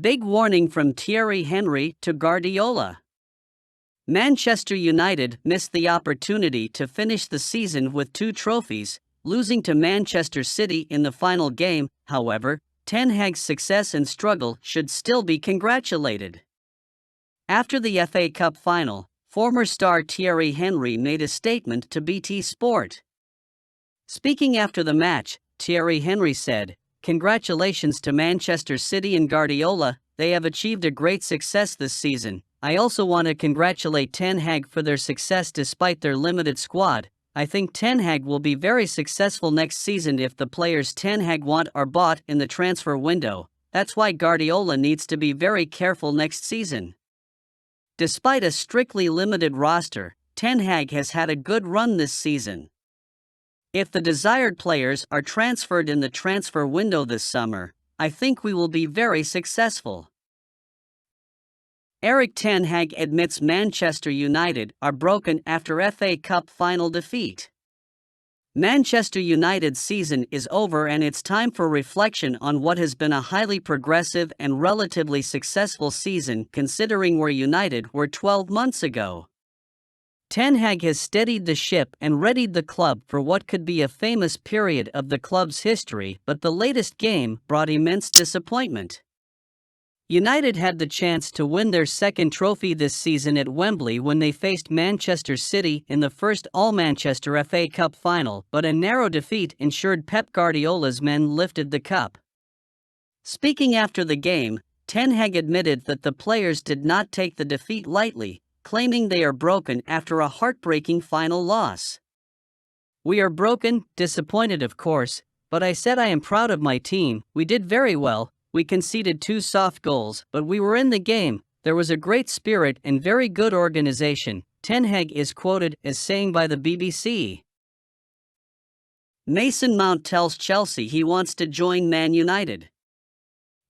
Big warning from Thierry Henry to Guardiola. Manchester United missed the opportunity to finish the season with 2 trophies, losing to Manchester City in the final game. However, Ten Hag's success and struggle should still be congratulated. After the FA Cup final, former star Thierry Henry made a statement to BT Sport. Speaking after the match, Thierry Henry said, "Congratulations to Manchester City and Guardiola, they have achieved a great success this season. I also want to congratulate Ten Hag for their success despite their limited squad. I think Ten Hag will be very successful next season if the players Ten Hag want are bought in the transfer window. That's why Guardiola needs to be very careful next season." Despite a strictly limited roster, Ten Hag has had a good run this season. If the desired players are transferred in the transfer window this summer, I think we will be very successful. Erik Ten Hag admits Manchester United are broken after FA Cup final defeat. Manchester United's season is over and it's time for reflection on what has been a highly progressive and relatively successful season considering where United were 12 months ago. Ten Hag has steadied the ship and readied the club for what could be a famous period of the club's history, but the latest game brought immense disappointment. United had the chance to win their second trophy this season at Wembley when they faced Manchester City in the first All-Manchester FA Cup final, but a narrow defeat ensured Pep Guardiola's men lifted the cup. Speaking after the game, Ten Hag admitted that the players did not take the defeat lightly, claiming they are broken after a heartbreaking final loss. "We are broken, disappointed of course, but I said I am proud of my team. We did very well. We conceded 2 soft goals, but we were in the game. There was a great spirit and very good organization," Ten Hag is quoted as saying by the BBC. Mason Mount tells Chelsea he wants to join Man United.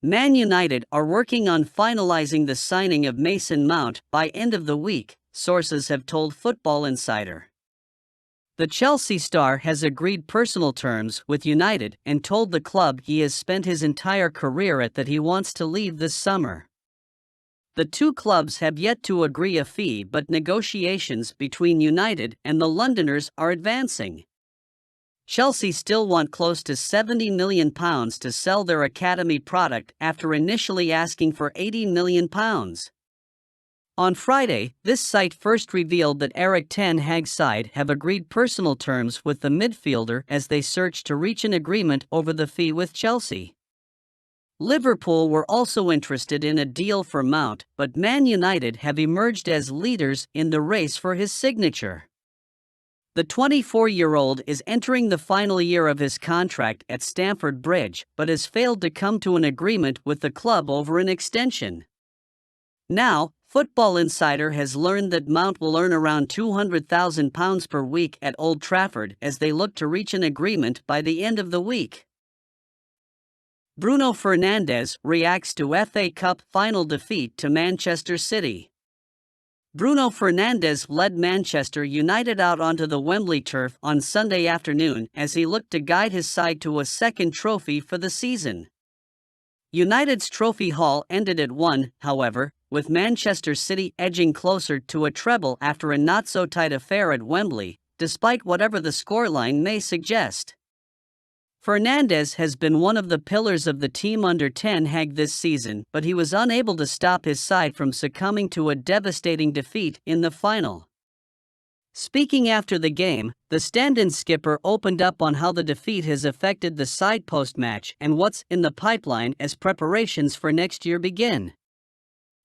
Man United are working on finalizing the signing of Mason Mount by end of the week, sources have told Football Insider. The Chelsea star has agreed personal terms with United and told the club he has spent his entire career at that he wants to leave this summer. The two clubs have yet to agree a fee, but negotiations between United and the Londoners are advancing. Chelsea still want close to £70 million to sell their academy product after initially asking for £80 million. On Friday, this site first revealed that Erik Ten Hag's side have agreed personal terms with the midfielder as they search to reach an agreement over the fee with Chelsea. Liverpool were also interested in a deal for Mount, but Man United have emerged as leaders in the race for his signature. The 24-year-old is entering the final year of his contract at Stamford Bridge, but has failed to come to an agreement with the club over an extension. Now, Football Insider has learned that Mount will earn around £200,000 per week at Old Trafford as they look to reach an agreement by the end of the week. Bruno Fernandes reacts to FA Cup final defeat to Manchester City. Bruno Fernandes led Manchester United out onto the Wembley turf on Sunday afternoon as he looked to guide his side to a second trophy for the season. United's trophy haul ended at 1, however, with Manchester City edging closer to a treble after a not-so-tight affair at Wembley, despite whatever the scoreline may suggest. Fernandes has been one of the pillars of the team under Ten Hag this season, but he was unable to stop his side from succumbing to a devastating defeat in the final. Speaking after the game, the stand-in skipper opened up on how the defeat has affected the side post-match and what's in the pipeline as preparations for next year begin.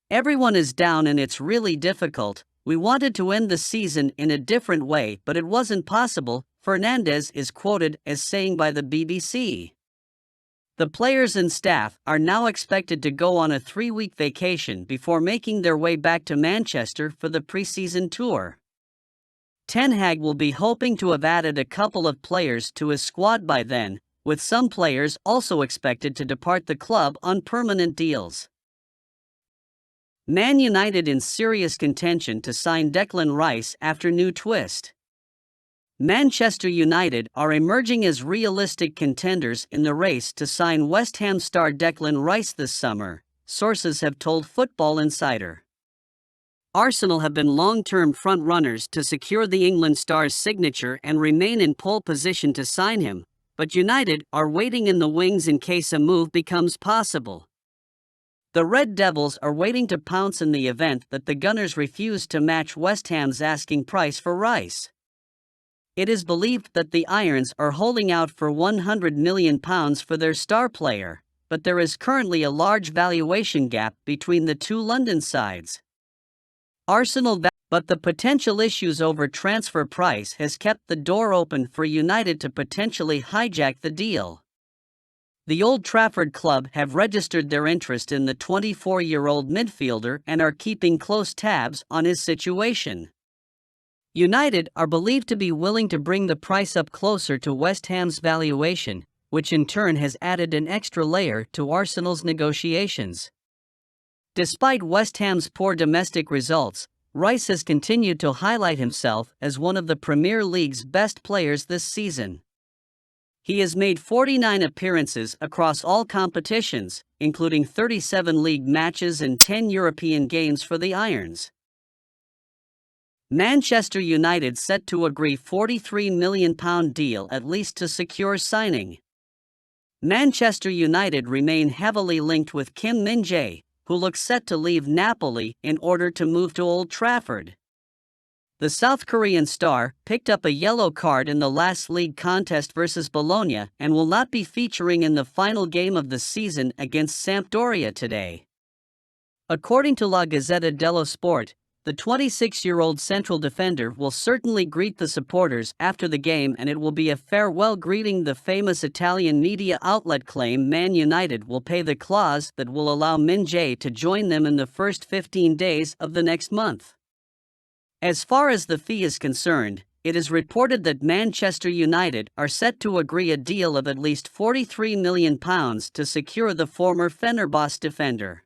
"Everyone is down and it's really difficult. We wanted to end the season in a different way, but it wasn't possible," Fernandes is quoted as saying by the BBC. The players and staff are now expected to go on a 3-week vacation before making their way back to Manchester for the pre-season tour. Ten Hag will be hoping to have added a couple of players to his squad by then, with some players also expected to depart the club on permanent deals. Man United in serious contention to sign Declan Rice after new twist. Manchester United are emerging as realistic contenders in the race to sign West Ham star Declan Rice this summer, sources have told Football Insider. Arsenal have been long-term front-runners to secure the England star's signature and remain in pole position to sign him, but United are waiting in the wings in case a move becomes possible. The Red Devils are waiting to pounce in the event that the Gunners refuse to match West Ham's asking price for Rice. It is believed that the Irons are holding out for £100 million for their star player, but there is currently a large valuation gap between the two London sides. But the potential issues over transfer price has kept the door open for United to potentially hijack the deal. The Old Trafford club have registered their interest in the 24-year-old midfielder and are keeping close tabs on his situation. United are believed to be willing to bring the price up closer to West Ham's valuation, which in turn has added an extra layer to Arsenal's negotiations. Despite West Ham's poor domestic results, Rice has continued to highlight himself as one of the Premier League's best players this season. He has made 49 appearances across all competitions, including 37 league matches and 10 European games for the Irons. Manchester United set to agree £43 million deal at least to secure signing. Manchester United remain heavily linked with MIN-JAE, who looks set to leave Napoli in order to move to Old Trafford. The South Korean star picked up a yellow card in the last league contest versus Bologna and will not be featuring in the final game of the season against Sampdoria today. According to La Gazzetta dello Sport, the 26-year-old central defender will certainly greet the supporters after the game, and it will be a farewell greeting. The famous Italian media outlet claim Man United will pay the clause that will allow MIN-JAE to join them in the first 15 days of the next month. As far as the fee is concerned, it is reported that Manchester United are set to agree a deal of at least £43 million to secure the former Fenerbahce defender.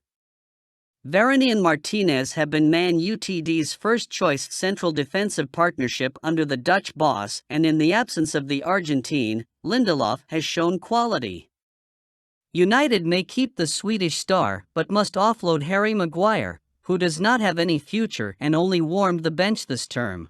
Varane and Martinez have been Man Utd's first-choice central defensive partnership under the Dutch boss, and in the absence of the Argentine, Lindelof has shown quality. United may keep the Swedish star but must offload Harry Maguire, who does not have any future and only warmed the bench this term.